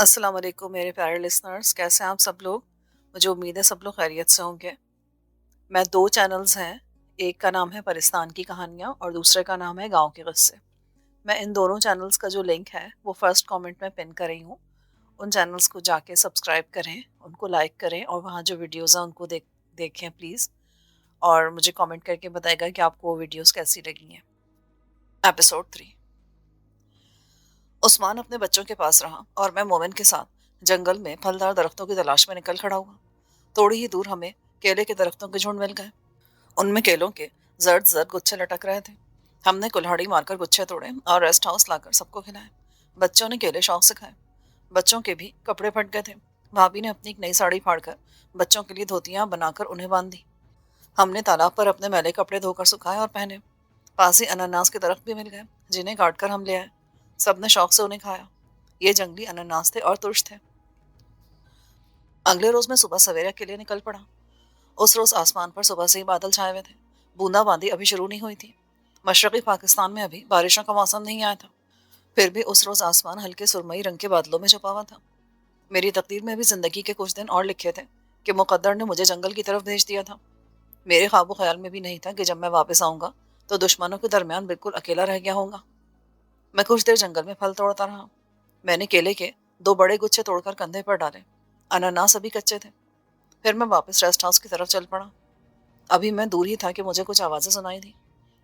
अस्सलाम वालेकुम मेरे प्यारे लिसनर्स, कैसे हैं आप सब लोग। मुझे उम्मीद है सब लोग खैरियत से होंगे। मैं दो चैनल्स हैं, एक का नाम है पाकिस्तान की कहानियाँ और दूसरे का नाम है गांव के किस्से। मैं इन दोनों चैनल्स का जो लिंक है वो फर्स्ट कमेंट में पिन कर रही हूँ। उन चैनल्स को जाके सब्सक्राइब करें, उनको लाइक करें और वहाँ जो वीडियोज़ हैं उनको देखें प्लीज़। और मुझे कमेंट करके बताएगा कि आपको वो वीडियोज़ कैसी लगी हैं। एपिसोड 3। उस्मान अपने बच्चों के पास रहा और मैं मोमिन के साथ जंगल में फलदार दरख्तों की तलाश में निकल खड़ा हुआ। थोड़ी ही दूर हमें केले के दरख्तों के झुंड मिल गए। उनमें केलों के जर्द जर्द गुच्छे लटक रहे थे। हमने कुल्हाड़ी मारकर गुच्छे तोड़े और रेस्ट हाउस लाकर सबको खिलाए। बच्चों ने केले शौक से खाए। बच्चों के भी कपड़े फट गए थे। भाभी ने अपनी एक नई साड़ी फाड़कर बच्चों के लिए धोतियां बनाकर उन्हें बांध दी। हमने तालाब पर अपने मैले कपड़े धोकर सुखाए और पहने। पास ही अनानास के दरख्त भी मिल गए, जिन्हें काट कर हम ले आए। सबने शौक से उन्हें खाया। ये जंगली अनानास थे और तुर्श थे। अगले रोज मैं सुबह सवेरे के लिए निकल पड़ा। उस रोज आसमान पर सुबह से ही बादल छाए हुए थे। बूंदाबांदी अभी शुरू नहीं हुई थी। मशरकी पाकिस्तान में अभी बारिशों का मौसम नहीं आया था। फिर भी उस रोज आसमान हल्के सुरमई रंग के बादलों में छुपा हुआ था। मेरी तकदीर में भी जिंदगी के कुछ दिन और लिखे थे कि मुकद्दर ने मुझे जंगल की तरफ भेज दिया था। मेरे ख्वाबो ख्याल में भी नहीं था कि जब मैं वापस आऊंगा तो दुश्मनों के दरमियान बिल्कुल अकेला रह गया होगा। मैं कुछ देर जंगल में फल तोड़ता रहा। मैंने केले के दो बड़े गुच्छे तोड़कर कंधे पर डाले। अनानास अभी कच्चे थे। फिर मैं वापस रेस्ट हाउस की तरफ चल पड़ा। अभी मैं दूर ही था कि मुझे कुछ आवाजें सुनाई दी।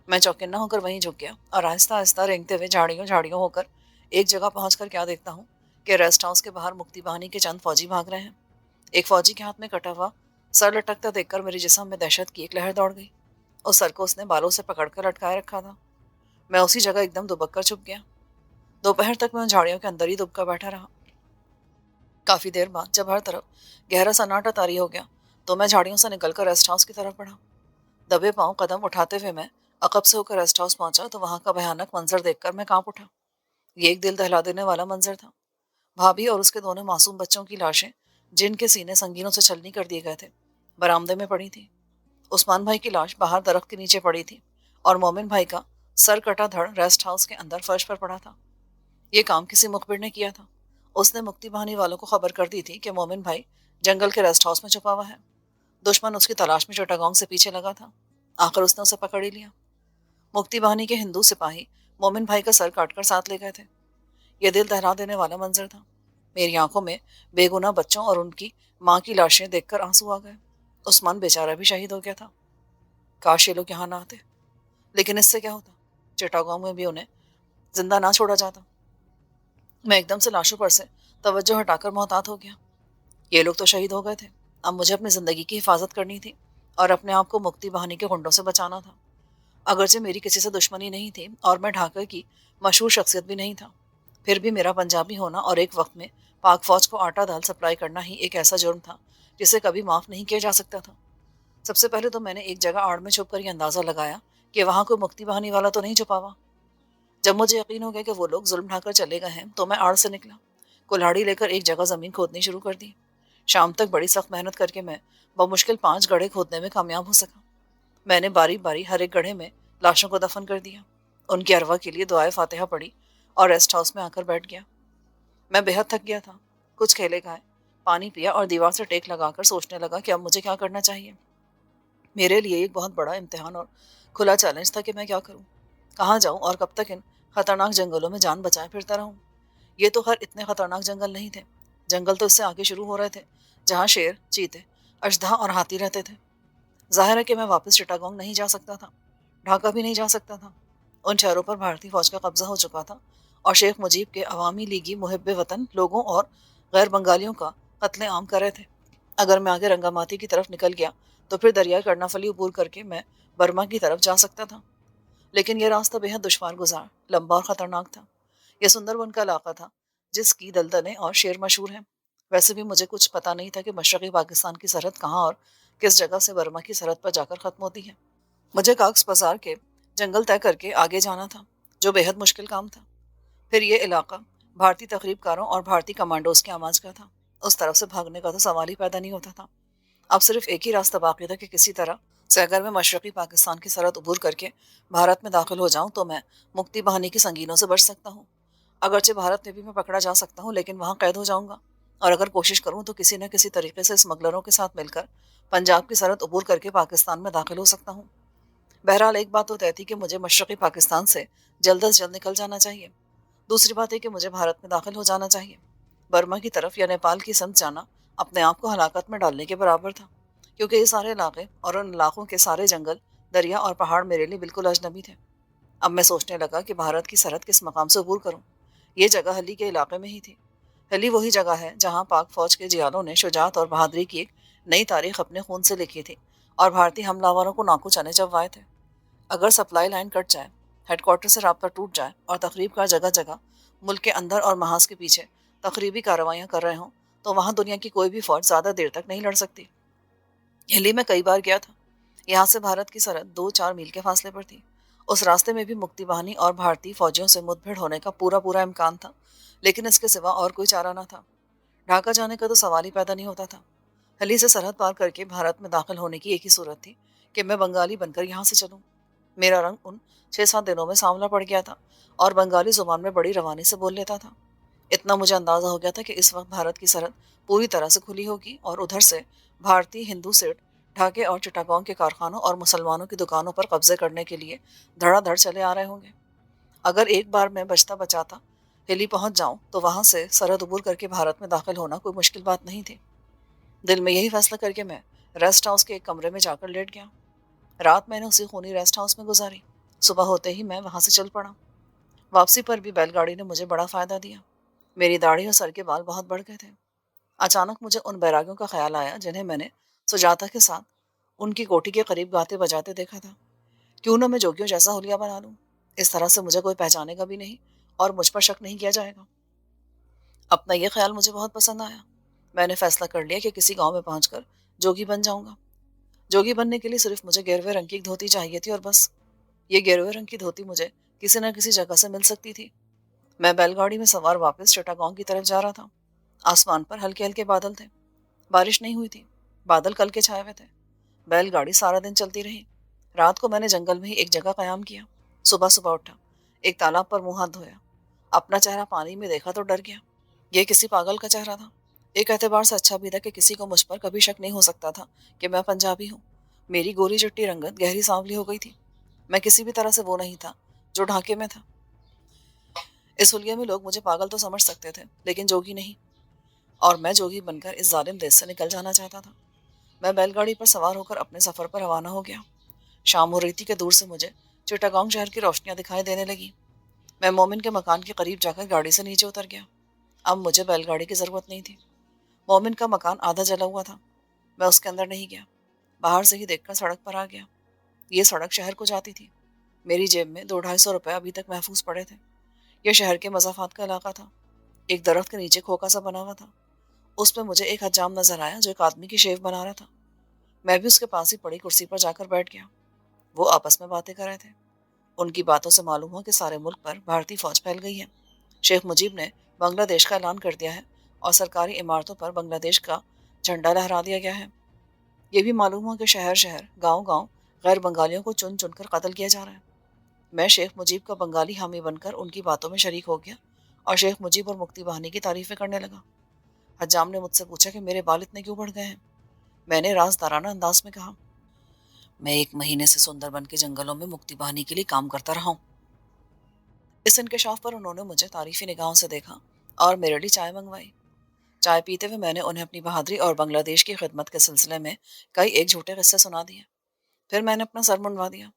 मैं चौकन्ना होकर वहीं झुक गया और आहिस्ता आहिस्ता रेंगते हुए झाड़ियों झाड़ियों होकर एक जगह पहुंचकर क्या देखता हूँ कि रेस्ट हाउस के बाहर मुक्ति बाहिनी के चंद फौजी भाग रहे हैं। एक फौजी के हाथ में कटा हुआ सर लटकता देखकर मेरे जिस्म में दहशत की एक लहर दौड़ गई। उस सर को उसने बालों से पकड़कर लटकाए रखा था। मैं उसी जगह एकदम दुबक कर छुप गया। दोपहर तक मैं उन झाड़ियों के अंदर ही दुबका बैठा रहा। काफी देर बाद जब हर तरफ गहरा सन्नाटा तारी हो गया तो मैं झाड़ियों से निकलकर रेस्ट हाउस की तरफ बढ़ा। दबे पांव कदम उठाते हुए मैं अकब से होकर रेस्ट हाउस पहुंचा तो वहां का भयानक मंजर देखकर मैं कांप उठा। ये एक दिल दहला देने वाला मंजर था। भाभी और उसके दोनों मासूम बच्चों की लाशें, जिनके सीने संगीनों से छलनी कर दिए गए थे, बरामदे में पड़ी थी। उस्मान भाई की लाश बाहर दरख्त के नीचे पड़ी थी और मोमिन भाई का सर कटा धड़ रेस्ट हाउस के अंदर फर्श पर पड़ा था। ये काम किसी मुखबिर ने किया था। उसने मुक्ति बहानी वालों को खबर कर दी थी कि मोमिन भाई जंगल के रेस्ट हाउस में छुपा हुआ है। दुश्मन उसकी तलाश में चिटागोंग से पीछे लगा था। आखिर उसने उसे पकड़ ही लिया। मुक्ति बहानी के हिंदू सिपाही मोमिन भाई का सर काटकर साथ ले गए थे। यह दिल दहला देने वाला मंजर था। मेरी आंखों में बेगुनाह बच्चों और उनकी माँ की लाशें देखकर आंसू आ गए। उस्मान बेचारा भी शहीद हो गया था। काश ये लोग यहाँ ना आते। लेकिन इससे क्या होता, चिटागोंग में भी उन्हें जिंदा ना छोड़ा जाता। मैं एकदम से लाशों पर से तवज्जो हटाकर मोहतात हो गया। ये लोग तो शहीद हो गए थे। अब मुझे अपनी जिंदगी की हिफाजत करनी थी और अपने आप को मुक्ति बहानी के गुंडों से बचाना था। अगरचे मेरी किसी से दुश्मनी नहीं थी और मैं ढाका की मशहूर शख्सियत भी नहीं था, फिर भी मेरा पंजाबी होना और एक वक्त में पाक फौज को आटा दाल सप्लाई करना ही एक ऐसा जुर्म था जिसे कभी माफ नहीं किया जा सकता था। सबसे पहले तो मैंने एक जगह आड़ में छुप कर यह अंदाजा लगाया कि वहां कोई मुक्ति बहानी वाला तो नहीं छुपा हुआ। जब मुझे यकीन हो गया कि वो लोग जुल्म ढाकर चले गए हैं तो मैं आड़ से निकला। कुल्हाड़ी लेकर एक जगह जमीन खोदनी शुरू कर दी। शाम तक बड़ी सख्त मेहनत करके मैं बमुश्किल 5 गड्ढे खोदने में कामयाब हो सका। मैंने बारी बारी हर एक गड्ढे में लाशों को दफन कर दिया। उनकी अरवा के लिए दुआए फातिहा पड़ी और रेस्ट हाउस में आकर बैठ गया। मैं बेहद थक गया था। कुछ केले खाए, पानी पिया और दीवार से टेक लगाकर सोचने लगा कि अब मुझे क्या करना चाहिए। मेरे लिए एक बहुत बड़ा इम्तिहान और खुला चैलेंज था कि मैं क्या करूं, कहाँ जाऊं और कब तक इन खतरनाक जंगलों में जान बचाए फिरता रहूं। ये तो खैर इतने खतरनाक जंगल नहीं थे। जंगल तो इससे आगे शुरू हो रहे थे, जहाँ शेर, चीते, अजदहा और हाथी रहते थे। जाहिर है कि मैं वापस चिटागोंग नहीं जा सकता था। ढाका भी नहीं जा सकता था। उन शहरों पर भारतीय फौज का कब्जा हो चुका था और शेख मुजीब के अवामी लीगी मुहिब वतन लोगों और गैर बंगालियों का कत्ले आम कर रहे थे। अगर मैं आगे रंगामाती की तरफ निकल गया तो फिर दरिया कर्नाफली अबूर करके मैं बर्मा की तरफ जा सकता था। लेकिन यह रास्ता बेहद दुश्वार गुजार, लंबा और खतरनाक था। यह सुंदरबन का इलाका था जिसकी दलदलें और शेर मशहूर हैं। वैसे भी मुझे कुछ पता नहीं था कि मशरक़ी पाकिस्तान की सरहद कहाँ और किस जगह से बर्मा की सरहद पर जाकर ख़त्म होती है। मुझे काक्स बाजार के जंगल तय करके आगे जाना था, जो बेहद मुश्किल काम था। फिर ये इलाका भारतीय तखरीबकारों और भारतीय कमांडोज के आमाज का था। उस तरफ से भागने का तो सवाल ही पैदा नहीं होता था। अब सिर्फ एक ही रास्ता बाकी था कि किसी तरह से अगर मैं मशरक़ी पाकिस्तान की सरहद अबूर करके भारत में दाखिल हो जाऊं तो मैं मुक्ति बहानी की संगीनों से बच सकता हूँ। अगरचे भारत में भी मैं पकड़ा जा सकता हूँ, लेकिन वहाँ कैद हो जाऊंगा। और अगर कोशिश करूँ तो किसी न किसी तरीके से स्मगलरों के साथ मिलकर पंजाब की सरहद अबूर करके पाकिस्तान में दाखिल हो सकता हूँ। बहरहाल एक बात तो तय थी कि मुझे मशरक़ी पाकिस्तान से जल्द अज जल्द निकल जाना चाहिए। दूसरी बात है कि मुझे भारत में दाखिल हो जाना चाहिए। बर्मा की तरफ या नेपाल की समत जाना अपने आप को हलाकत में डालने के बराबर था, क्योंकि ये सारे इलाके और उन इलाकों के सारे जंगल, दरिया और पहाड़ मेरे लिए बिल्कुल अजनबी थे। अब मैं सोचने लगा कि भारत की सरहद किस मकाम से अबूर करूं। ये जगह हली के इलाके में ही थी। हली वही जगह है जहां पाक फौज के जियालों ने शुजात और बहादुरी की एक नई तारीख अपने खून से लिखी थी और भारतीय हमलावरों को नाकू चने चबवाए थे। अगर सप्लाई लाइन कट जाए, हेडक्वार्टर से राब्ता टूट जाए और तकरीब का जगह जगह मुल्क के अंदर और महाज के पीछे तकरीबी कार्रवाइयाँ कर रहे हों, तो वहाँ दुनिया की कोई भी फौज ज़्यादा देर तक नहीं लड़ सकती। हिली में कई बार गया था। यहाँ से भारत की सरहद 2-4 मील के फासले पर थी। उस रास्ते में भी मुक्ति बाहिनी और भारतीय फौजियों से मुठभेड़ होने का पूरा पूरा इम्कान था, लेकिन इसके सिवा और कोई चारा न था। ढाका जाने का तो सवाल ही पैदा नहीं होता था। हली से सरहद पार करके भारत में दाखिल होने की एक ही सूरत थी कि मैं बंगाली बनकर यहाँ से चलूँ। मेरा रंग उन 6-7 दिनों में सांवला पड़ गया था और बंगाली जुबान में बड़ी रवानी से बोल लेता था। इतना मुझे अंदाजा हो गया था कि इस वक्त भारत की सरहद पूरी तरह से खुली होगी और उधर से भारतीय हिंदू सेठ ढाके और चिटागोंग के कारखानों और मुसलमानों की दुकानों पर कब्जे करने के लिए धड़ाधड़ चले आ रहे होंगे। अगर एक बार मैं बचता बचाता हिली पहुंच जाऊं तो वहां से सरहद अबूर करके भारत में दाखिल होना कोई मुश्किल बात नहीं थी। दिल में यही फैसला करके मैं रेस्ट हाउस के एक कमरे में जाकर लेट गया। रात मैंने उसी खूनी रेस्ट हाउस में गुजारी। सुबह होते ही मैं वहां से चल पड़ा। वापसी पर भी बैलगाड़ी ने मुझे बड़ा फायदा दिया। मेरी दाढ़ी और सर के बाल बहुत बढ़ गए थे। अचानक मुझे उन बैरागियों का ख्याल आया जिन्हें मैंने सुजाता के साथ उनकी कोठी के करीब गाते बजाते देखा था। क्यों ना मैं जोगियों जैसा हुलिया बना लूं। इस तरह से मुझे कोई पहचानेगा भी नहीं और मुझ पर शक नहीं किया जाएगा। अपना यह ख्याल मुझे बहुत पसंद आया। मैंने फैसला कर लिया कि किसी गांव में पहुंचकर जोगी बन जाऊंगा। जोगी बनने के लिए सिर्फ मुझे गेरुए रंग की एक धोती चाहिए थी और बस। ये गेरुए रंग की धोती मुझे किसी न किसी जगह से मिल सकती थी। मैं बैलगाड़ी में सवार वापस चिटागोंग की तरफ जा रहा था। आसमान पर हल्के हल्के बादल थे। बारिश नहीं हुई थी। बादल कल के छाए हुए थे। बैलगाड़ी सारा दिन चलती रही। रात को मैंने जंगल में ही एक जगह कयाम किया। सुबह सुबह उठा, एक तालाब पर मुंह हाथ धोया। अपना चेहरा पानी में देखा तो डर गया। यह किसी पागल का चेहरा था। एक एतबार से अच्छा भी था कि किसी को मुझ पर कभी शक नहीं हो सकता था कि मैं पंजाबी हूँ। मेरी गोरी चिट्टी रंगत गहरी सांवली हो गई थी। मैं किसी भी तरह से वो नहीं था जो ढाके में था। इस हुलिये में लोग मुझे पागल तो समझ सकते थे, लेकिन जोगी नहीं। और मैं जोगी बनकर इस जालिम देश से निकल जाना चाहता था। मैं बैलगाड़ी पर सवार होकर अपने सफर पर रवाना हो गया। शाम हो रही थी कि दूर से मुझे चिटागोंग शहर की रोशनियां दिखाई देने लगी। मैं मोमिन के मकान के करीब जाकर गाड़ी से नीचे उतर गया। अब मुझे बैलगाड़ी की जरूरत नहीं थी। मोमिन का मकान आधा जला हुआ था। मैं उसके अंदर नहीं गया। बाहर से ही देखकर सड़क पर आ गया। ये सड़क शहर को जाती थी। मेरी जेब में 200-250 रुपए अभी तक महफूज पड़े थे। यह शहर के मजाफात का इलाका था। एक दरख्त के नीचे खोखा सा बना हुआ था। उसमें मुझे एक हज्जाम नजर आया जो एक आदमी की शेव बना रहा था। मैं भी उसके पास ही पड़ी कुर्सी पर जाकर बैठ गया। वो आपस में बातें कर रहे थे। उनकी बातों से मालूम हुआ कि सारे मुल्क पर भारतीय फौज फैल गई है। शेख मुजीब ने बांग्लादेश का ऐलान कर दिया है और सरकारी इमारतों पर बांग्लादेश का झंडा लहरा दिया गया है। ये भी मालूम हुआ कि शहर शहर, गांव गांव गैर बंगालियों को चुन चुन कर कत्ल किया जा रहा है। मैं शेख मुजीब का बंगाली हामी बनकर उनकी बातों में शरीक हो गया और शेख मुजीब और मुक्ति बहानी की तारीफें करने लगा। हज्जाम ने मुझसे पूछा कि मेरे बाल इतने क्यों बढ़ गए हैं। मैंने राजदाराना अंदाज में कहा, मैं 1 महीने से सुंदरबन के जंगलों में मुक्ति बहानी के लिए काम करता रहा हूँ। इस इंकशाफ पर उन्होंने मुझे तारीफी निगाहों से देखा और मेरे लिए चाय मंगवाई। चाय पीते हुए मैंने उन्हें अपनी बहादुरी और बांग्लादेश की खिदमत के सिलसिले में कई एक झूठे किस्से सुना दिए। फिर मैंने अपना सर मुंडवा दिया,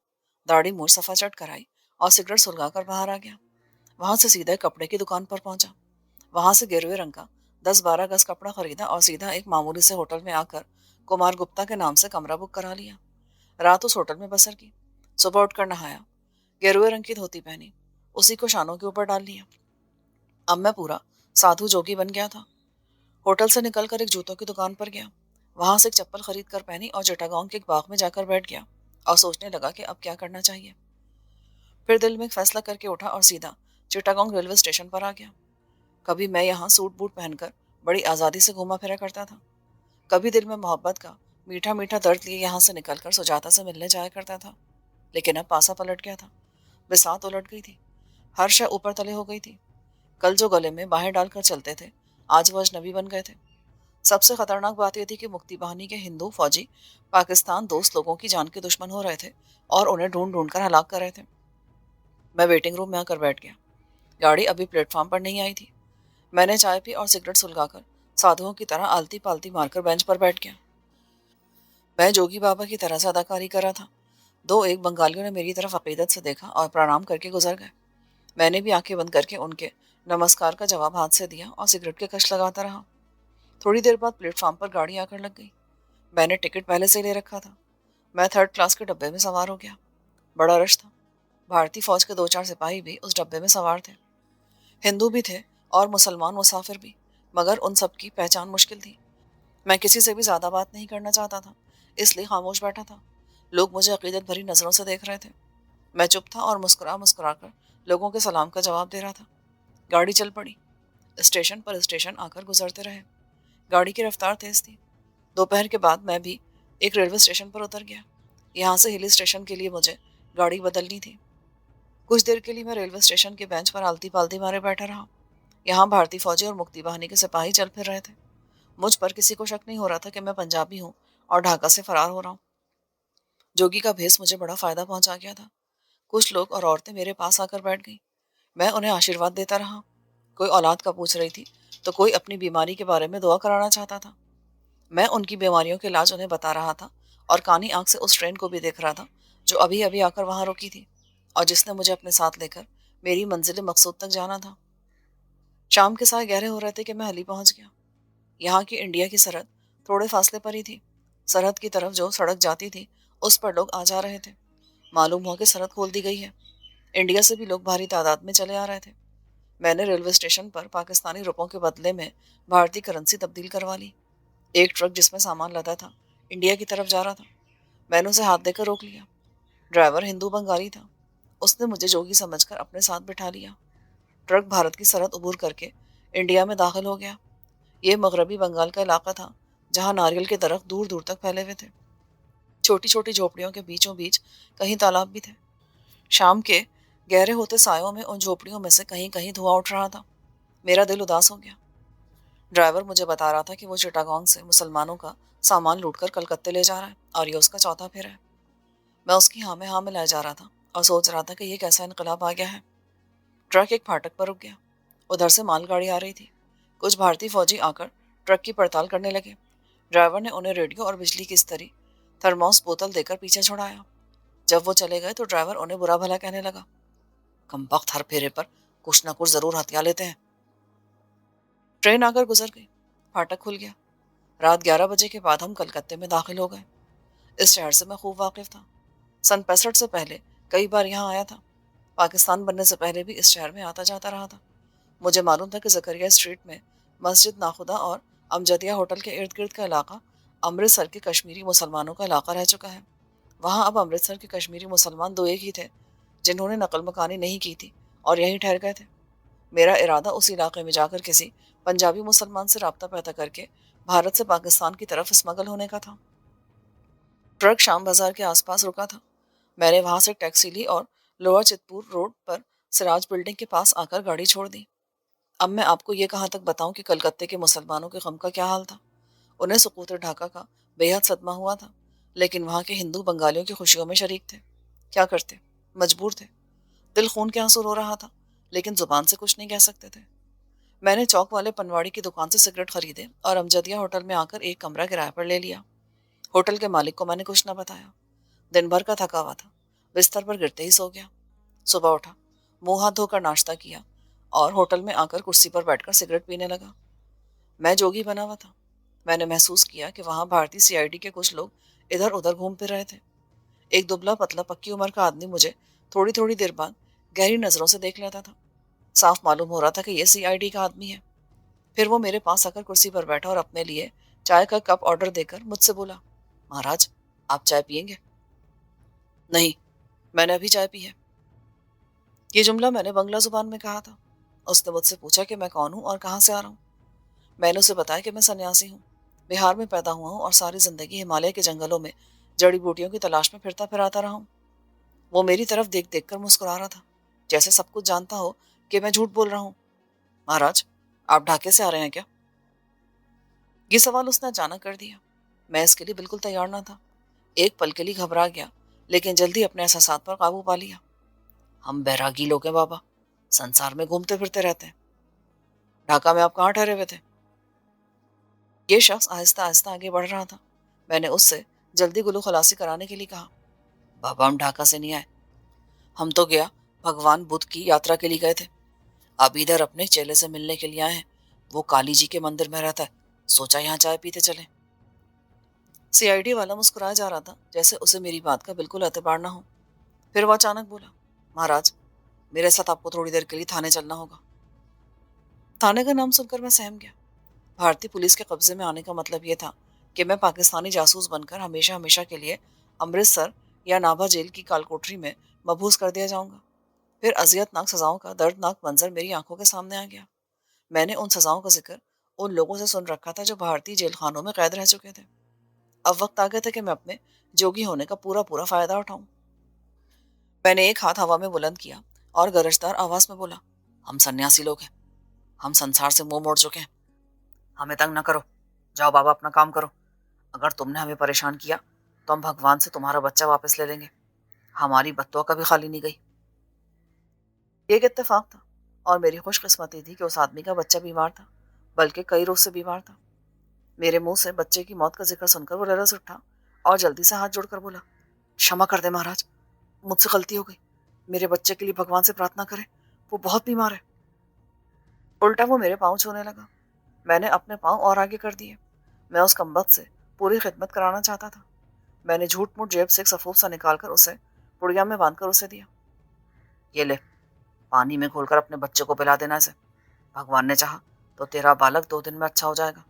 दाढ़ी मूछ सफा चट कराई और सिगरेट सुलगाकर बाहर आ गया। वहां से सीधा कपड़े की दुकान पर पहुंचा। वहां से गेरुए रंग का 10-12 गज कपड़ा खरीदा और सीधा एक मामूली से होटल में आकर कुमार गुप्ता के नाम से कमरा बुक करा लिया। रात उस होटल में बसर की। सुबह उठकर नहाया, गेरुए रंग की धोती पहनी, उसी को शानों के ऊपर डाल लिया। अब मैं पूरा साधु जोगी बन गया था। होटल से निकलकर एक जूतों की दुकान पर गया। वहां से एक चप्पल खरीद कर पहनी और चिटागोंग के एक बाग में जाकर बैठ गया और सोचने लगा कि अब क्या करना चाहिए। फिर दिल में एक फैसला करके उठा और सीधा चिटागोंग रेलवे स्टेशन पर आ गया। कभी मैं यहाँ सूट बूट पहनकर बड़ी आज़ादी से घूमा फिरा करता था। कभी दिल में मोहब्बत का मीठा मीठा दर्द लिए यहाँ से निकलकर सुजाता से मिलने जाया करता था। लेकिन अब पासा पलट गया था। बिसात उलट गई थी। हर शय ऊपर तले हो गई थी। कल जो गले में बाहें डालकर चलते थे, आज वो अजनबी बन गए थे। सबसे खतरनाक बात यह थी कि मुक्ति बाहिनी के हिंदू फौजी पाकिस्तान दोस्त लोगों की जान के दुश्मन हो रहे थे और उन्हें ढूंढ ढूंढ कर हलाक कर रहे थे। मैं वेटिंग रूम में आकर बैठ गया। गाड़ी अभी प्लेटफॉर्म पर नहीं आई थी। मैंने चाय पी और सिगरेट सुलगाकर साधुओं की तरह आलती पालती मारकर बेंच पर बैठ गया। मैं जोगी बाबा की तरह से अदाकारी कर रहा था। दो एक बंगालियों ने मेरी तरफ अकीदत से देखा और प्रणाम करके गुजर गए। मैंने भी आंखें बंद करके उनके नमस्कार का जवाब हाथ से दिया और सिगरेट के कश लगाता रहा। थोड़ी देर बाद प्लेटफॉर्म पर गाड़ी आकर लग गई। मैंने टिकट पहले से ले रखा था। मैं थर्ड क्लास के डब्बे में सवार हो गया। बड़ा रश था। भारतीय फौज के दो चार सिपाही भी उस डब्बे में सवार थे। हिंदू भी थे और मुसलमान मुसाफिर भी, मगर उन सब की पहचान मुश्किल थी। मैं किसी से भी ज्यादा बात नहीं करना चाहता था, इसलिए खामोश बैठा था। लोग मुझे अकीदत भरी नजरों से देख रहे थे। मैं चुप था और मुस्कुरा मुस्कुरा कर लोगों के सलाम का जवाब दे रहा था। गाड़ी चल पड़ी। स्टेशन पर स्टेशन आकर गुजरते रहे। गाड़ी की रफ्तार तेज थी। दोपहर के बाद मैं भी एक रेलवे स्टेशन पर उतर गया। यहाँ से हिल स्टेशन के लिए मुझे गाड़ी बदलनी थी। कुछ देर के लिए मैं रेलवे स्टेशन के बेंच पर आलती पालती मारे बैठा रहा। यहाँ भारतीय फौजी और मुक्ति बाहिनी के सिपाही चल फिर रहे थे। मुझ पर किसी को शक नहीं हो रहा था कि मैं पंजाबी हूँ और ढाका से फरार हो रहा हूँ। जोगी का भेष मुझे बड़ा फायदा पहुंचा गया था। कुछ लोग और औरतें मेरे पास आकर बैठ गईं। मैं उन्हें आशीर्वाद देता रहा। कोई औलाद का पूछ रही थी तो कोई अपनी बीमारी के बारे में दुआ कराना चाहता था। मैं उनकी बीमारियों के इलाज उन्हें बता रहा था और कानी आंख से उस ट्रेन को भी देख रहा था जो अभी अभी आकर वहां रुकी थी और जिसने मुझे अपने साथ लेकर मेरी मंजिल मकसूद तक जाना था। शाम के साए गहरे हो रहे थे कि मैं हली पहुंच गया। यहाँ की इंडिया की सरहद थोड़े फासले पर ही थी। सरहद की तरफ जो सड़क जाती थी उस पर लोग आ जा रहे थे। मालूम हुआ कि सरहद खोल दी गई है। इंडिया से भी लोग भारी तादाद में चले आ रहे थे। मैंने रेलवे स्टेशन पर पाकिस्तानी रुपयों के बदले में भारतीय करेंसी तब्दील करवा ली। एक ट्रक जिसमें सामान लदा था इंडिया की तरफ जा रहा था। मैंने उसे हाथ देकर रोक लिया। ड्राइवर हिंदू बंगाली था। उसने मुझे जोगी समझकर अपने साथ बिठा लिया। ट्रक भारत की सरहद उबूर करके इंडिया में दाखिल हो गया। ये मगरबी बंगाल का इलाका था जहाँ नारियल के दरख्त दूर दूर तक फैले हुए थे। छोटी छोटी झोपड़ियों के बीचों बीच कहीं तालाब भी थे। शाम के गहरे होते सायों में उन झोपड़ियों में से कहीं कहीं धुआं उठ रहा था। मेरा दिल उदास हो गया। ड्राइवर मुझे बता रहा था कि वो चिटागोंग से मुसलमानों का सामान लूटकर कलकत्ते ले जा रहा है और ये उसका चौथा फेरा है। मैं उसकी हाँ में हाँ मिलाए जा रहा था और सोच रहा था कि ये कैसा इनकलाब आ गया है। ट्रक एक फाटक पर रुक गया। उधर से मालगाड़ी आ रही थी। कुछ भारतीय फौजी आकर ट्रक की पड़ताल करने लगे। ड्राइवर ने उन्हें रेडियो और बिजली की इस्त्री थर्मोस बोतल देकर पीछे छुड़ाया। जब वो चले गए तो ड्राइवर उन्हें बुरा भला कहने लगा। कमबख्त हर फेरे पर कुछ ना कुछ जरूर हथिया लेते हैं। ट्रेन आकर गुजर गई। फाटक खुल गया। रात 11 बजे के बाद हम कलकत्ते में दाखिल हो गए। इस शहर से मैं खूब वाकिफ था। सन 65 से पहले कई बार यहाँ आया था। पाकिस्तान बनने से पहले भी इस शहर में आता जाता रहा था। मुझे मालूम था कि जकरिया स्ट्रीट में मस्जिद नाखुदा और अमजदिया होटल के इर्द गिर्द का इलाका अमृतसर के कश्मीरी मुसलमानों का इलाका रह चुका है। वहाँ अब अमृतसर के कश्मीरी मुसलमान दो एक ही थे जिन्होंने नकल मकानी नहीं की थी और यहीं ठहर गए थे। मेरा इरादा उस इलाके में जाकर किसी पंजाबी मुसलमान से राब्ता पैदा करके भारत से पाकिस्तान की तरफ स्मगल होने का था। ट्रक शाम बाजार के आसपास रुका था। मैंने वहां से टैक्सी ली और लोअर चितपुर रोड पर सिराज बिल्डिंग के पास आकर गाड़ी छोड़ दी। अब मैं आपको ये कहाँ तक बताऊं कि कलकत्ते के मुसलमानों के गम का क्या हाल था। उन्हें सुकूत ढाका का बेहद सदमा हुआ था, लेकिन वहां के हिंदू बंगालियों की खुशियों में शरीक थे। क्या करते, मजबूर थे। दिल खून के आंसू रो रहा था, लेकिन जुबान से कुछ नहीं कह सकते थे। मैंने चौक वाले पनवाड़ी की दुकान से सिगरेट खरीदे और अमजदिया होटल में आकर एक कमरा किराए पर ले लिया। होटल के मालिक को मैंने कुछ न बताया। दिन भर का थका हुआ था, बिस्तर पर गिरते ही सो गया। सुबह उठा, मुंह हाथ धोकर नाश्ता किया और होटल में आकर कुर्सी पर बैठकर सिगरेट पीने लगा। मैं जोगी बना हुआ था। मैंने महसूस किया कि वहां भारतीय सीआईडी के कुछ लोग इधर उधर घूम फिर रहे थे। एक दुबला पतला पक्की उम्र का आदमी मुझे थोड़ी थोड़ी देर बाद गहरी नजरों से देख लेता था। साफ मालूम हो रहा था कि यह सीआईडी का आदमी है। फिर वो मेरे पास आकर कुर्सी पर बैठा और अपने लिए चाय का कप ऑर्डर देकर मुझसे बोला, महाराज आप चाय पियेंगे? नहीं, मैंने अभी चाय पी है। ये जुमला मैंने बंगला जुबान में कहा था। उसने मुझसे पूछा कि मैं कौन हूँ और कहाँ से आ रहा हूँ। मैंने उसे बताया कि मैं सन्यासी हूँ, बिहार में पैदा हुआ हूँ और सारी जिंदगी हिमालय के जंगलों में जड़ी बूटियों की तलाश में फिरता फिराता रहा हूँ। वो मेरी तरफ देख देख कर मुस्कुरा रहा था, जैसे सब कुछ जानता हो कि मैं झूठ बोल रहा हूँ। महाराज, आप ढाके से आ रहे हैं क्या? ये सवाल उसने अचानक कर दिया। मैं इसके लिए बिल्कुल तैयार ना था। एक पल के लिए घबरा गया, लेकिन जल्दी अपने एहसासात पर काबू पा लिया। हम बैरागी लोग हैं बाबा, संसार में घूमते फिरते रहते हैं। ढाका में आप कहाँ ठहरे हुए थे? ये शख्स आहिस्ता आहिस्ता आगे बढ़ रहा था। मैंने उससे जल्दी गुलू खलासी कराने के लिए कहा, बाबा हम ढाका से नहीं आए, हम तो गया भगवान बुद्ध की यात्रा के लिए गए थे। अब इधर अपने चेले से मिलने के लिए आए हैं। वो काली जी के मंदिर में रहता है, सोचा यहाँ चाय पीते चले। सीआईडी वाला मुस्कुराया जा रहा था, जैसे उसे मेरी बात का बिल्कुल एतबार ना हो। फिर वो अचानक बोला, महाराज, मेरे साथ आपको थोड़ी देर के लिए थाने चलना होगा। थाने का नाम सुनकर मैं सहम गया। भारतीय पुलिस के कब्जे में आने का मतलब ये था कि मैं पाकिस्तानी जासूस बनकर हमेशा हमेशा के लिए अमृतसर या नाभा जेल की कालकोठरी में मबूस कर दिया जाऊंगा। फिर अजियतनाक सजाओं का दर्दनाक मंजर मेरी आंखों के सामने आ गया। मैंने उन सजाओं का जिक्र उन लोगों से सुन रखा था जो भारतीय जेल खानों में कैद रह चुके थे। अब वक्त आ गया था कि मैं अपने जोगी होने का पूरा पूरा फायदा उठाऊं। मैंने एक हाथ हवा में बुलंद किया और गरजदार आवाज में बोला, हम सन्यासी लोग हैं, हम संसार से मुंह मोड़ चुके हैं, हमें तंग ना करो, जाओ बाबा अपना काम करो। अगर तुमने हमें परेशान किया तो हम भगवान से तुम्हारा बच्चा वापस ले लेंगे। हमारी बत्तुआ कभी खाली नहीं गई। ये एक इत्तेफाक था और मेरी खुशकिस्मती थी कि उस आदमी का बच्चा बीमार था, बल्कि कई रोज से बीमार था। मेरे मुंह से बच्चे की मौत का जिक्र सुनकर वो लरस उठा और जल्दी से हाथ जोड़कर बोला, क्षमा कर दे महाराज, मुझसे गलती हो गई, मेरे बच्चे के लिए भगवान से प्रार्थना करें, वो बहुत बीमार है। उल्टा वो मेरे पाँव छूने लगा। मैंने अपने पाँव और आगे कर दिए। मैं उस कमबख्त से पूरी खिदमत कराना चाहता था। मैंने झूठ मूठ जेब से एक सफूफ सा निकालकर उसे पुड़िया में बांधकर उसे दिया। ये ले, पानी में घोलकर अपने बच्चे को पिला देना इसे, भगवान ने चाहा तो तेरा बालक 2 दिन में अच्छा हो जाएगा।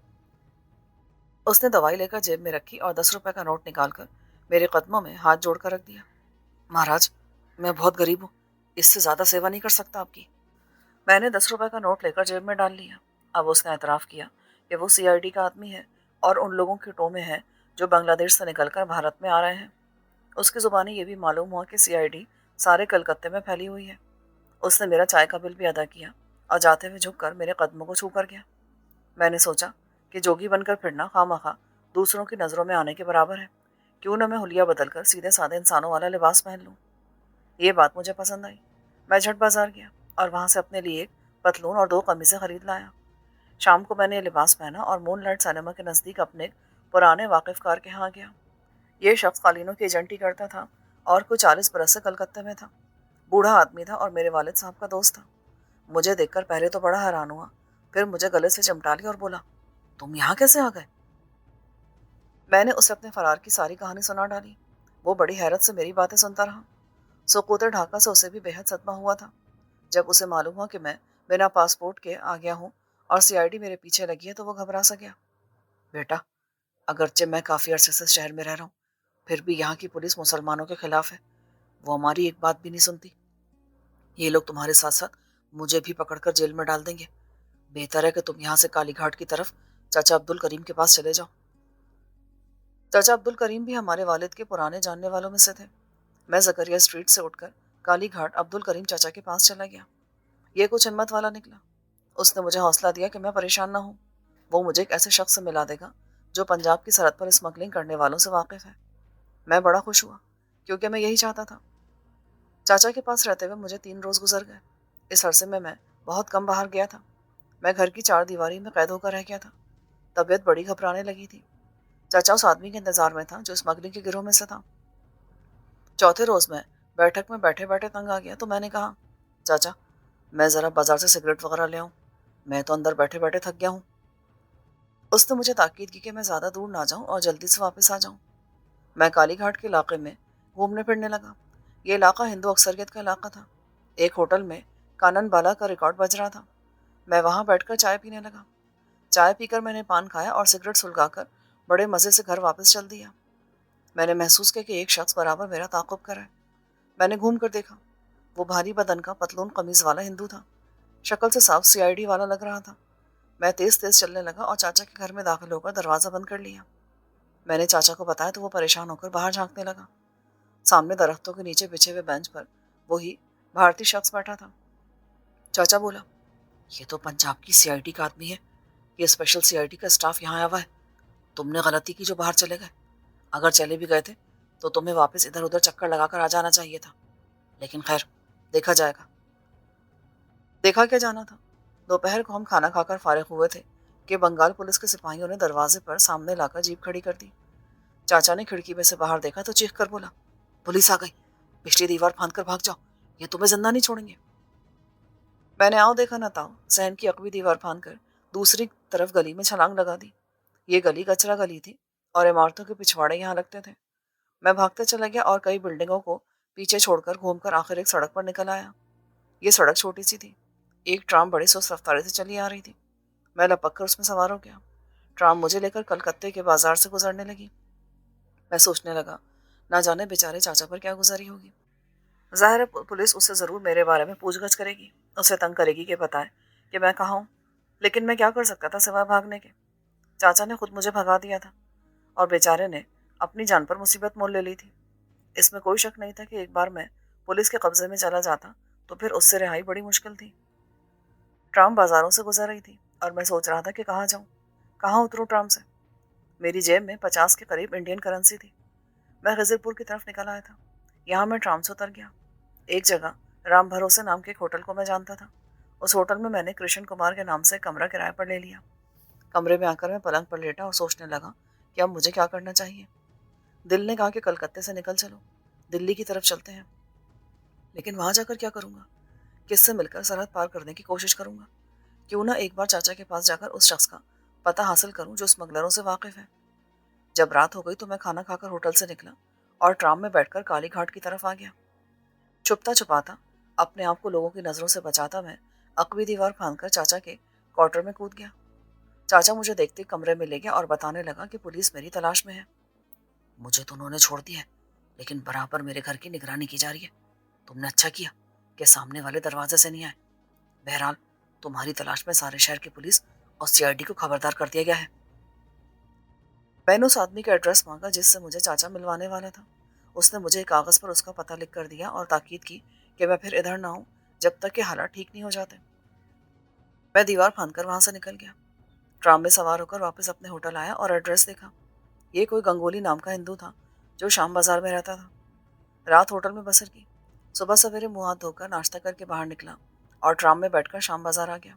उसने दवाई लेकर जेब में रखी और 10 रुपए का नोट निकालकर मेरे कदमों में हाथ जोड़कर रख दिया। महाराज, मैं बहुत गरीब हूँ, इससे ज्यादा सेवा नहीं कर सकता आपकी। मैंने 10 रुपए का नोट लेकर जेब में डाल लिया। अब उसने एतराफ किया कि वो सीआईडी का आदमी है और उन लोगों के टो में है जो बांग्लादेश से निकलकर भारत में आ रहे हैं। उसकी जुबानी ये भी मालूम हुआ कि सीआईडी सारे कलकत्ते में फैली हुई है। उसने मेरा चाय का बिल भी अदा किया और जाते हुए झुककर मेरे कदमों को छू कर गया। मैंने सोचा कि जोगी बनकर फिरना खामखा दूसरों की नज़रों में आने के बराबर है। क्यों न मैं हुलिया बदलकर सीधे साधे इंसानों वाला लिबास पहन लूँ। ये बात मुझे पसंद आई। मैं झट बाजार गया और वहाँ से अपने लिए एक पतलून और 2 कमीज़ें खरीद लाया। शाम को मैंने ये लिबास पहना और मूनलाइट सिनेमा के नज़दीक अपने पुराने वाकिफकार के यहाँ गया। ये शख्स कालीनों की एजेंटी करता था और कुछ 40 बरस से कलकत्ते में था। बूढ़ा आदमी था और मेरे वालिद साहब का दोस्त था। मुझे देखकर पहले तो बड़ा हैरान हुआ, फिर मुझे गले से चिमटा लिया और बोला, तुम यहाँ कैसे आ गए? मैंने उसे अपने फरार की सारी कहानी सुना डाली। वो बड़ी हैरत से मेरी बातें सुनता रहा। सुकूत ढाका से उसे भी बेहद सदमा हुआ था। जब उसे मालूम हुआ कि मैं बिना पासपोर्ट के आ गया हूँ और सीआईडी मेरे पीछे लगी है तो वो घबरा सा गया। बेटा, अगरचे मैं काफ़ी अरसे से शहर में रह रहा हूँ, फिर भी यहाँ की पुलिस मुसलमानों के खिलाफ है। वो हमारी एक बात भी नहीं सुनती। ये लोग तुम्हारे साथ साथ मुझे भी पकड़कर जेल में डाल देंगे। बेहतर है कि तुम यहाँ से कालीघाट की तरफ चाचा अब्दुल करीम के पास चले जाओ। चाचा अब्दुल करीम भी हमारे वालिद के पुराने जानने वालों में से थे। मैं जकरिया स्ट्रीट से उठकर कालीघाट अब्दुल करीम चाचा के पास चला गया। ये कुछ हिम्मत वाला निकला। उसने मुझे हौसला दिया कि मैं परेशान ना हूँ। वो मुझे एक ऐसे शख्स से मिला देगा जो पंजाब की सरहद पर स्मगलिंग करने वालों से वाकिफ है। मैं बड़ा खुश हुआ क्योंकि मैं यही चाहता था। चाचा के पास रहते हुए मुझे 3 रोज गुजर गए। इस अरसे में मैं बहुत कम बाहर गया था। मैं घर की 4 दीवारी में कैद होकर रह गया था। तबीयत बड़ी घबराने लगी थी। चाचा उस आदमी के इंतजार में था जो स्मगलिंग के गिरोह में से था। चौथे रोज में बैठक में बैठे बैठे तंग आ गया तो मैंने कहा, चाचा, मैं ज़रा बाजार से सिगरेट वगैरह ले आऊँ, मैं तो अंदर बैठे बैठे थक गया हूँ। उसने मुझे ताकीद की कि मैं ज़्यादा दूर ना जाऊँ और जल्दी से वापस आ जाऊँ। मैं कालीघाट के इलाके में घूमने फिरने लगा। ये इलाका हिंदू अक्सरियत का इलाका था। एक होटल में कानन बाला का रिकॉर्ड बज रहा था। मैं वहाँ बैठकर चाय पीने लगा। चाय पीकर मैंने पान खाया और सिगरेट सुलगाकर बड़े मज़े से घर वापस चल दिया। मैंने महसूस किया कि एक शख्स बराबर मेरा ताक़ुब कर है। मैंने घूम कर देखा। वो भारी बदन का पतलून कमीज वाला हिंदू था। शक्ल से साफ सीआईडी वाला लग रहा था। मैं तेज तेज चलने लगा और चाचा के घर में दाखिल होकर दरवाज़ा बंद कर लिया। मैंने चाचा को बताया तो वो परेशान होकर बाहर झांकने लगा। सामने दरख्तों के नीचे बिछे हुए बेंच पर वही भारतीय शख्स बैठा था। चाचा बोला, یہ تو پنجاب کی سی آئی ڈی کا آدمی ہے. یہ اسپیشل سی آئی ڈی کا اسٹاف یہاں آیا ہوا ہے. تم نے غلطی کی جو باہر چلے گئے. اگر چلے بھی گئے تھے تو تمہیں واپس ادھر ادھر چکر لگا کر آ جانا چاہیے تھا. لیکن خیر، دیکھا جائے گا. دیکھا کیا جانا تھا. دوپہر کو ہم کھانا کھا کر فارغ ہوئے تھے کہ بنگال پولیس کے سپاہیوں نے دروازے پر سامنے لا کر جیپ کھڑی کر دی. چاچا نے کھڑکی میں سے باہر دیکھا تو چیخ کر بولا، پولیس آ گئی، پچھلی دیوار پھاند کر بھاگ جاؤ، یہ تمہیں زندہ نہیں چھوڑیں گے. میں نے آؤ دیکھا نہ تاؤ صحن کی عقبی دیوار پھاند کر دوسری طرف گلی میں چھلانگ لگا دی. یہ گلی کچرا گلی تھی اور عمارتوں کے پچھواڑے یہاں لگتے تھے. میں بھاگتے چلا گیا اور کئی بلڈنگوں کو پیچھے چھوڑ کر گھوم کر آخر ایک سڑک پر نکل آیا. یہ سڑک چھوٹی سی تھی. ایک ٹرام بڑی سست رفتاری سے چلی آ رہی تھی. میں لپک کر اس میں سوار ہو گیا. ٹرام مجھے لے کر کلکتے کے بازار سے گزرنے لگی. میں سوچنے لگا، نہ جانے بیچارے چاچا پر کیا گزاری ہوگی. ظاہر ہے پولیس اس سے ضرور میرے بارے میں پوچھ گچھ کرے گی، اسے تنگ کرے گی کہ بتائے کہ میں کہاں ہوں. لیکن میں کیا کر سکتا تھا سوائے بھاگنے کے. چاچا نے خود مجھے بھگا دیا تھا اور بیچارے نے اپنی جان پر مصیبت مول لے لی تھی. اس میں کوئی شک نہیں تھا کہ ایک بار میں پولیس کے قبضے میں چلا جاتا تو پھر اس سے رہائی بڑی مشکل تھی. ٹرام بازاروں سے گزر رہی تھی اور میں سوچ رہا تھا کہ کہاں جاؤں، کہاں اتروں ٹرام سے. میری جیب میں 50 کے قریب انڈین کرنسی تھی. میں غزل پور کی طرف نکل آیا تھا. یہاں میں ٹرام سے اتر گیا. ایک جگہ رام بھروسے نام کے ایک ہوٹل کو میں جانتا تھا. اس ہوٹل میں نے کرشن کمار کے نام سے ایک کمرہ کرایہ پر لے لیا. کمرے میں آ کر میں پلنگ پر لیٹا اور سوچنے لگا کہ اب مجھے کیا کرنا چاہیے. دل نے کہا کہ کلکتے سے نکل چلو، دلی کی طرف چلتے ہیں. لیکن وہاں جا کر کیا کروں گا؟ کس سے مل کر سرحد پار کرنے کی کوشش کروں گا؟ کیوں نہ ایک بار چاچا کے پاس جا کر اس شخص کا پتہ حاصل کروں جو اسمگلروں سے واقف ہے. جب رات ہو گئی تو میں کھانا کھا کر ہوٹل سے نکلا اور ٹرام میں بیٹھ کر کالی گھاٹ کی طرف آ گیا. چھپتا چھپاتا، اپنے آپ کو لوگوں کی نظروں سے بچاتا، میں عقبی دیوار پھاند کر چاچا کے کوارٹر میں کود گیا. چاچا مجھے دیکھتے کمرے میں لے گیا اور بتانے لگا کہ پولیس میری تلاش میں ہے. مجھے تو انہوں نے چھوڑ دیا ہے، لیکن برابر میرے گھر کی نگرانی کی جا رہی ہے. تم نے اچھا کیا کہ سامنے والے دروازے سے نہیں آئے. بہرحال تمہاری تلاش میں سارے شہر کی پولیس اور سی آئی ڈی کو خبردار کر دیا گیا ہے. میں نے اس آدمی کا ایڈریس مانگا جس سے مجھے چاچا ملوانے والا تھا. اس نے مجھے ایک کاغذ پر اس کا پتہ لکھ کر دیا اور تاکید کی کہ میں پھر ادھر نہ ہوں جب تک کہ حالات ٹھیک نہیں ہو جاتے. میں دیوار پھاند کر وہاں سے نکل گیا. ٹرام میں سوار ہو کر واپس اپنے ہوٹل آیا اور ایڈریس دیکھا. یہ کوئی گنگولی نام کا ہندو تھا جو شام بازار میں رہتا تھا. رات ہوٹل میں بسر کی. صبح سویرے منہ ہاتھ دھو کر ناشتہ کر کے باہر نکلا اور ٹرام میں بیٹھ کر شام بازار آ گیا.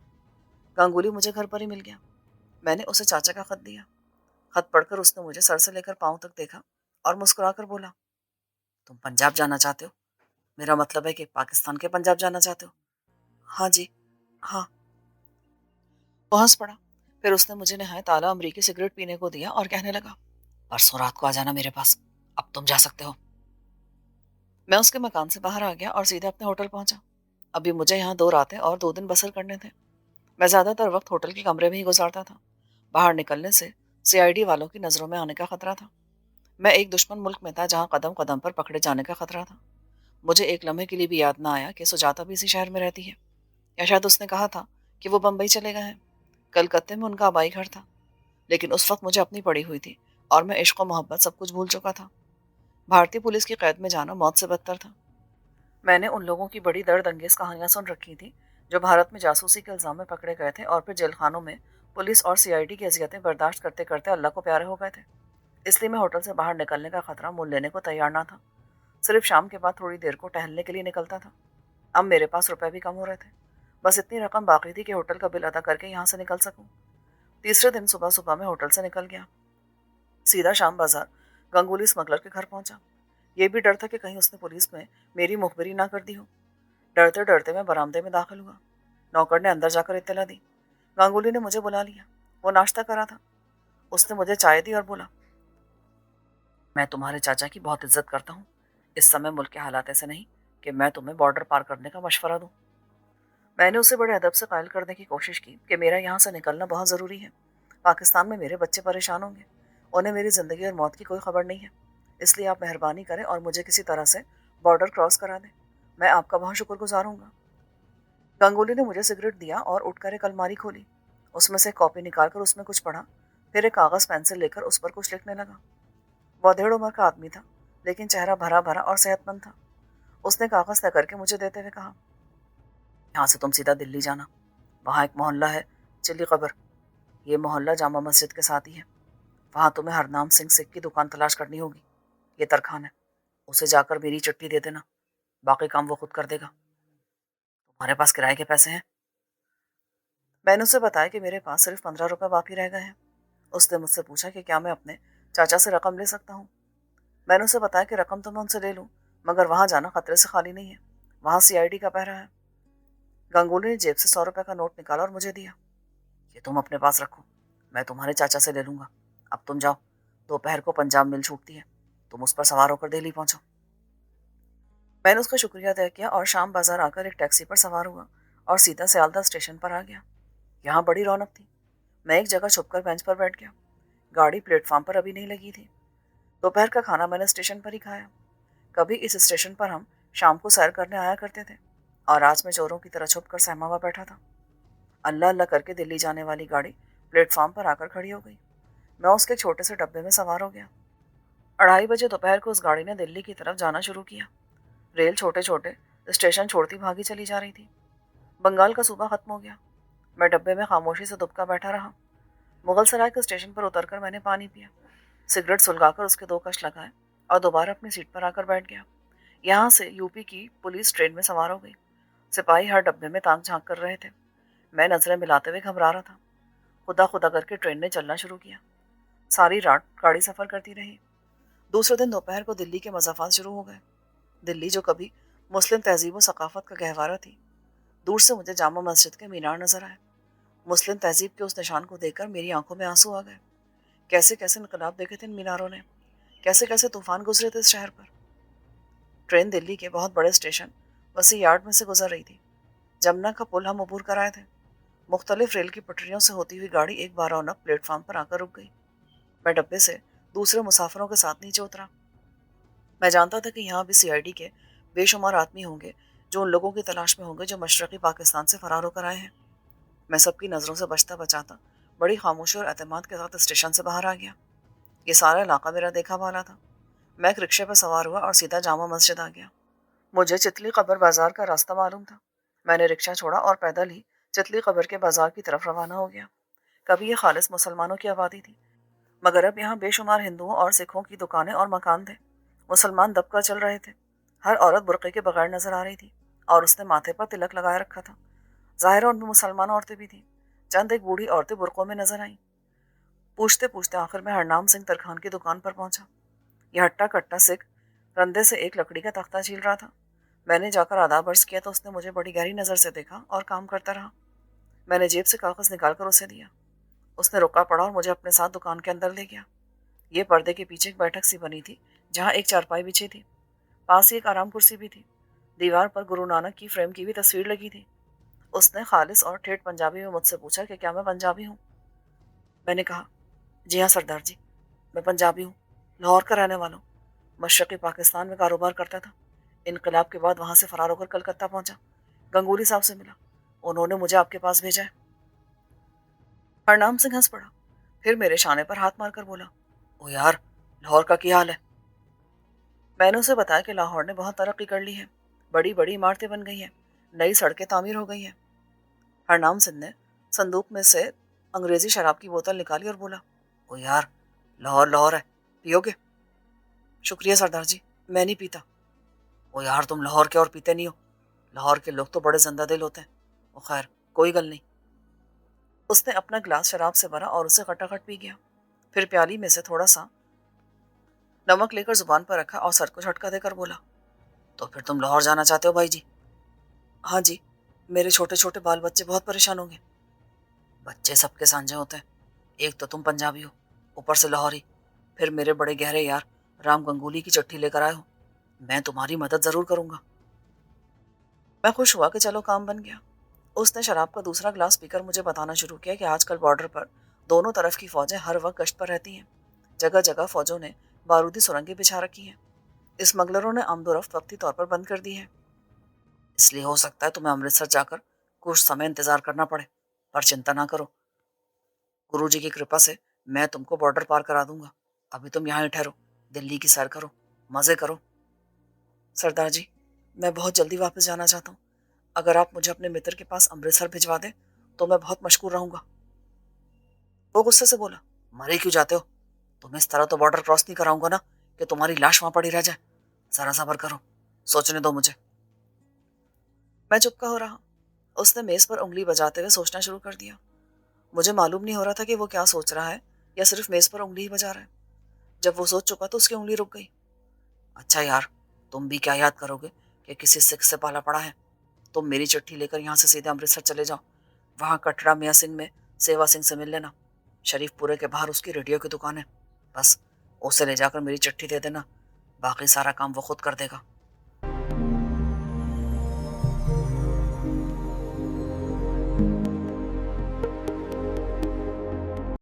گنگولی مجھے گھر پر ہی مل گیا. میں نے اسے چاچا کا خط دیا. خط پڑھ کر اس نے مجھے سر سے لے کر پاؤں تک دیکھا اور مسکرا کر بولا، تم پنجاب جانا چاہتے ہو؟ میرا مطلب ہے کہ پاکستان کے پنجاب جانا چاہتے ہو؟ ہاں جی، ہاں. وہ ہنس پڑا. پھر اس نے مجھے نہایت اعلیٰ امریکی سگریٹ پینے کو دیا اور کہنے لگا، پرسوں رات کو آ جانا میرے پاس، اب تم جا سکتے ہو. میں اس کے مکان سے باہر آ گیا اور سیدھے اپنے ہوٹل پہنچا. ابھی مجھے یہاں 2 راتیں اور 2 دن بسر کرنے تھے. میں زیادہ تر وقت ہوٹل کے کمرے میں ہی گزارتا تھا. باہر نکلنے سے سی آئی ڈی والوں کی نظروں میں آنے کا خطرہ تھا. میں ایک دشمن ملک میں تھا جہاں قدم قدم پر پکڑے جانے کا خطرہ تھا. مجھے ایک لمحے کے لیے بھی یاد نہ آیا کہ سجاتا بھی اسی شہر میں رہتی ہے، یا شاید اس نے کہا تھا کہ وہ بمبئی چلے گئے ہیں. کلکتے میں ان کا آبائی گھر تھا. لیکن اس وقت مجھے اپنی پڑی ہوئی تھی اور میں عشق و محبت سب کچھ بھول چکا تھا. بھارتی پولیس کی قید میں جانا موت سے بدتر تھا. میں نے ان لوگوں کی بڑی درد انگیز کہانیاں سن رکھی تھی جو بھارت میں جاسوسی کے الزام میں پکڑے گئے تھے اور پھر جیل خانوں میں پولیس اور سی آئی ڈی کی اذیتیں برداشت کرتے کرتے اللہ کو پیارے ہو گئے تھے. اس لیے میں ہوٹل سے باہر نکلنے کا خطرہ مول لینے کو تیار نہ تھا. صرف شام کے بعد تھوڑی دیر کو ٹہلنے کے لیے نکلتا تھا. اب میرے پاس روپے بھی کم ہو رہے تھے. بس اتنی رقم باقی تھی کہ ہوٹل کا بل ادا کر کے یہاں سے نکل سکوں. تیسرے دن صبح صبح میں ہوٹل سے نکل گیا. سیدھا شام بازار گنگولی اسمگلر کے گھر پہنچا. یہ بھی ڈر تھا کہ کہیں اس نے پولیس میں میری مخبری نہ کر دی ہو. ڈرتے ڈرتے میں برآمدے میں داخل ہوا. نوکر نے اندر جا کر اطلاع دی. گنگولی نے مجھے بلا لیا. وہ ناشتہ کرا تھا. اس نے مجھے چائے دی اور بولا، میں تمہارے چاچا کی بہت عزت کرتا ہوں. اس سمے ملک کے حالات ایسے نہیں کہ میں تمہیں بارڈر پار کرنے کا مشورہ دوں. میں نے اسے بڑے ادب سے قائل کرنے کی کوشش کی کہ میرا یہاں سے نکلنا بہت ضروری ہے. پاکستان میں میرے بچے پریشان ہوں گے. انہیں میری زندگی اور موت کی کوئی خبر نہیں ہے. اس لیے آپ مہربانی کریں اور مجھے کسی طرح سے بارڈر کراس کرا دیں. میں آپ کا بہت شکر گزار ہوں گا. گنگولی نے مجھے سگریٹ دیا اور اٹھ کر ایک الماری کھولی. اس میں سے ایک کاپی نکال کر اس میں کچھ پڑھا. پھر ایک کاغذ پینسل لے کر اس پر کچھ لکھنے لگا. وہ ادھیڑ عمر کا آدمی تھا لیکن چہرہ بھرا بھرا اور صحت مند تھا. اس نے کاغذ طے کر کے مجھے دیتے ہوئے کہا، یہاں سے تم سیدھا دلی جانا. وہاں ایک محلہ ہے چلی قبر، یہ محلہ جامع مسجد کے ساتھ ہی ہے، وہاں تمہیں ہرنام سنگھ سکھ کی دکان تلاش کرنی ہوگی، یہ ترخان ہے، اسے جا کر میری چٹھی دے دینا، باقی کام وہ خود کر دے گا۔ تمہارے پاس کرائے کے پیسے ہیں؟ میں نے اسے بتایا کہ میرے پاس صرف 15 روپے باقی رہ گئے ہیں۔ اس نے مجھ سے پوچھا کہ کیا میں اپنے چاچا سے رقم لے سکتا ہوں۔ میں نے اسے بتایا کہ رقم تو میں ان سے لے لوں، مگر وہاں جانا خطرے سے خالی نہیں ہے، وہاں CID کا پہرا ہے۔ گنگولی نے جیب سے 100 روپے کا نوٹ نکالا اور مجھے دیا۔ یہ تم اپنے پاس رکھو، میں تمہارے چاچا سے لے لوں گا، اب تم جاؤ، دوپہر کو پنجاب مل چھوٹتی ہے، تم اس پر سوار ہو کر دہلی پہنچو۔ میں نے اس کا شکریہ ادا کیا اور شام بازار آ کر ایک ٹیکسی پر سوار ہوا اور سیدھا سیالدہ اسٹیشن پر آ گیا۔ یہاں بڑی رونق تھی۔ میں ایک جگہ چھپ کر بینچ پر بیٹھ گیا، گاڑی پلیٹ فارم پر ابھی نہیں لگی تھی۔ دوپہر کا کھانا میں نے اسٹیشن پر ہی کھایا۔ کبھی اس اسٹیشن پر ہم شام کو سیر کرنے آیا کرتے تھے، اور آج میں چوروں کی طرح چھپ کر سہما ہوا بیٹھا تھا۔ اللہ اللہ کر کے دلی جانے والی گاڑی پلیٹ فارم پر آ کر کھڑی ہو گئی۔ میں اس کے چھوٹے سے ڈبے میں سوار ہو گیا۔ 2:30 بجے دوپہر کو اس گاڑی نے دلی کی طرف جانا شروع کیا۔ ریل چھوٹے چھوٹے اسٹیشن چھوڑتی بھاگی چلی جا رہی تھی۔ بنگال کا صوبہ ختم ہو گیا۔ میں ڈبے میں خاموشی سے دبکا بیٹھا رہا۔ مغل سرائے کے اسٹیشن پر اتر کر میں نے پانی پیا، سگریٹ سلگا کر اس کے 2 کش لگائے اور دوبارہ اپنی سیٹ پر آ کر بیٹھ گیا۔ یہاں سے UP کی پولیس ٹرین میں سوار ہو گئی۔ سپاہی ہر ڈبے میں تانگ جھانک کر رہے تھے۔ میں نظریں ملاتے ہوئے گھبرا رہا تھا۔ خدا خدا کر کے ٹرین نے چلنا شروع کیا۔ ساری رات گاڑی سفر کرتی رہی۔ دوسرے دن دوپہر کو دلی کے مضافات شروع ہو گئے۔ دلی جو کبھی مسلم تہذیب و ثقافت کا گہوارہ تھی، دور سے مجھے جامع مسجد کے مینار نظر آئے۔ مسلم تہذیب کے اس نشان کو دیکھ کر میری آنکھوں میں آنسو آ گئے۔ کیسے کیسے انقلاب دیکھے تھے ان میناروں نے، کیسے کیسے طوفان گزرے تھے اس شہر پر۔ ٹرین دلی کے بہت بڑے اسٹیشن وسیع یارڈ میں سے گزر رہی تھی۔ جمنا کا پل ہم عبور کر آئے تھے۔ مختلف ریل کی پٹریوں سے ہوتی ہوئی گاڑی ایک بار رونق پلیٹ فارم پر آ کر رک گئی۔ میں ڈبے سے دوسرے مسافروں کے ساتھ نیچے اترا۔ میں جانتا تھا کہ یہاں بھی CID کے بے شمار آدمی ہوں گے جو ان لوگوں کی تلاش میں ہوں گے جو مشرقی پاکستان سے فرار ہو کر آئے ہیں۔ میں سب کی نظروں سے بچتا بچاتا بڑی خاموشی اور اعتماد کے ساتھ اسٹیشن سے باہر آ گیا۔ یہ سارا علاقہ میرا دیکھا بھالا تھا۔ میں ایک رکشے پر سوار ہوا اور سیدھا جامع مسجد آ گیا۔ مجھے چتلی قبر بازار کا راستہ معلوم تھا۔ میں نے رکشہ چھوڑا اور پیدل ہی چتلی قبر کے بازار کی طرف روانہ ہو گیا۔ کبھی یہ خالص مسلمانوں کی آبادی تھی، مگر اب یہاں بے شمار ہندوؤں اور سکھوں کی دکانیں اور مکان تھے۔ مسلمان دب کر چل رہے تھے۔ ہر عورت برقعے کے بغیر نظر آ رہی تھی اور اس نے ماتھے پر تلک لگائے رکھا تھا۔ ظاہر ان میں مسلمان عورتیں بھی تھیں۔ چند ایک بوڑھی عورتیں برقعوں میں نظر آئیں۔ پوچھتے پوچھتے آخر میں ہرنام سنگھ ترکھان کی دکان پر پہنچا۔ یہ ہٹا کٹا سکھ رندے سے ایک لکڑی کا تختہ چھیل رہا تھا۔ میں نے جا کر آداب عرض کیا تو اس نے مجھے بڑی گہری نظر سے دیکھا اور کام کرتا رہا۔ میں نے جیب سے کاغذ نکال کر اسے دیا۔ اس نے رکا پڑا اور مجھے اپنے ساتھ دکان کے اندر لے گیا۔ یہ پردے کے پیچھے ایک بیٹھک سی بنی تھی جہاں ایک چارپائی بچھی تھی، پاس ہی ایک آرام کرسی بھی تھی۔ دیوار پر گرو نانک کی فریم کی بھی تصویر لگی تھی۔ اس نے خالص اور ٹھیٹھ پنجابی میں مجھ سے پوچھا کہ کیا میں پنجابی ہوں۔ میں نے کہا، جی ہاں سردار جی، میں پنجابی ہوں، لاہور کا رہنے والا ہوں، مشرقی پاکستان میں کاروبار کرتا تھا، انقلاب کے بعد وہاں سے فرار ہو کر کلکتہ پہنچا، گنگولی صاحب سے ملا، انہوں نے مجھے آپ کے پاس بھیجا ہے۔ ہرنام سنگھ ہنس پڑا، پھر میرے شانے پر ہاتھ مار کر بولا، او یار، لاہور کا کیا حال ہے؟ میں نے اسے بتایا کہ لاہور نے بہت ترقی کر لی ہے، بڑی بڑی عمارتیں بن گئی ہیں، نئی سڑکیں تعمیر ہو گئی ہیں۔ ہرنام سنگھ نے صندوق میں سے انگریزی شراب کی بوتل نکالی اور بولا، او یار، لاہور لاہور ہے، پیو گے؟ شکریہ سردار جی، میں نہیں پیتا۔ او یار، تم لاہور کے اور پیتے نہیں ہو، لاہور کے لوگ تو بڑے زندہ دل ہوتے ہیں۔ وہ خیر، کوئی گل نہیں۔ اس نے اپنا گلاس شراب سے بھرا اور اسے کھٹا پی گیا، پھر پیالی میں سے تھوڑا سا نمک لے کر زبان پر رکھا اور سر کو جھٹکا دے کر بولا، تو پھر تم لاہور جانا چاہتے ہو بھائی جی؟ ہاں جی، میرے چھوٹے چھوٹے بال بچے بہت پریشان ہوں گے۔ بچے سب کے سانجے ہوتے ہیں، ایک تو تم پنجابی ہو، اوپر سے لاہوری، پھر میرے بڑے گہرے یار رام گنگولی کی چٹھی لے کر آئے ہو، میں تمہاری مدد ضرور کروں گا۔ میں خوش ہوا کہ چلو کام بن گیا۔ اس نے شراب کا دوسرا گلاس پی کر مجھے بتانا شروع کیا کہ آج کل بارڈر پر دونوں طرف کی فوجیں ہر وقت گشت پر رہتی ہیں، جگہ جگہ فوجوں نے بارودی سرنگیں بچھا رکھی ہیں، اسمگلروں نے آمد و رفت وقتی طور پر بند کر دی ہے، اس لیے ہو سکتا ہے تمہیں امرتسر جا کر کچھ سمے انتظار کرنا پڑے، پر چنتا نہ کرو، گرو جی کی کرپا سے میں تم کو بارڈر پار کرا دوں گا، ابھی تم یہاں ہی ٹھہرو، دلی کی سیر کرو، مزے کرو۔ سردار جی، میں بہت جلدی واپس جانا چاہتا ہوں، اگر آپ مجھے اپنے متر کے پاس امرتسر بھجوا دیں، تو میں بہت مشکور رہوں گا۔ وہ غصے سے بولا، مرے کیوں جاتے ہو؟ تمہیں اس طرح تو بارڈر کراس نہیں کراؤں گا نا کہ تمہاری لاش وہاں پڑی رہ جائے۔ ذرا صبر کرو، سوچنے دو مجھے۔ میں چپکا ہو رہا۔ اس نے میز پر انگلی بجاتے ہوئے سوچنا شروع کر دیا۔ مجھے معلوم نہیں ہو رہا تھا کہ وہ کیا سوچ رہا ہے یا صرف میز پر انگلی ہی بجا رہا ہے۔ جب وہ سوچ چکا تو اس کی انگلی رک گئی۔ اچھا یار، تم بھی کیا یاد کرو گے کہ کسی سکھ سے پالا پڑا ہے؟ تم میری چٹھی لے کر یہاں سے سیدھے امرتسر چلے جاؤ، وہاں کٹرا میاں سنگھ میں سیوا سنگھ سے مل لینا۔ شریف پورے کے باہر اس کی ریڈیو کی دکان ہے، بس اسے لے جا کر میری چٹھی دے دینا، باقی سارا کام وہ خود کر دے گا۔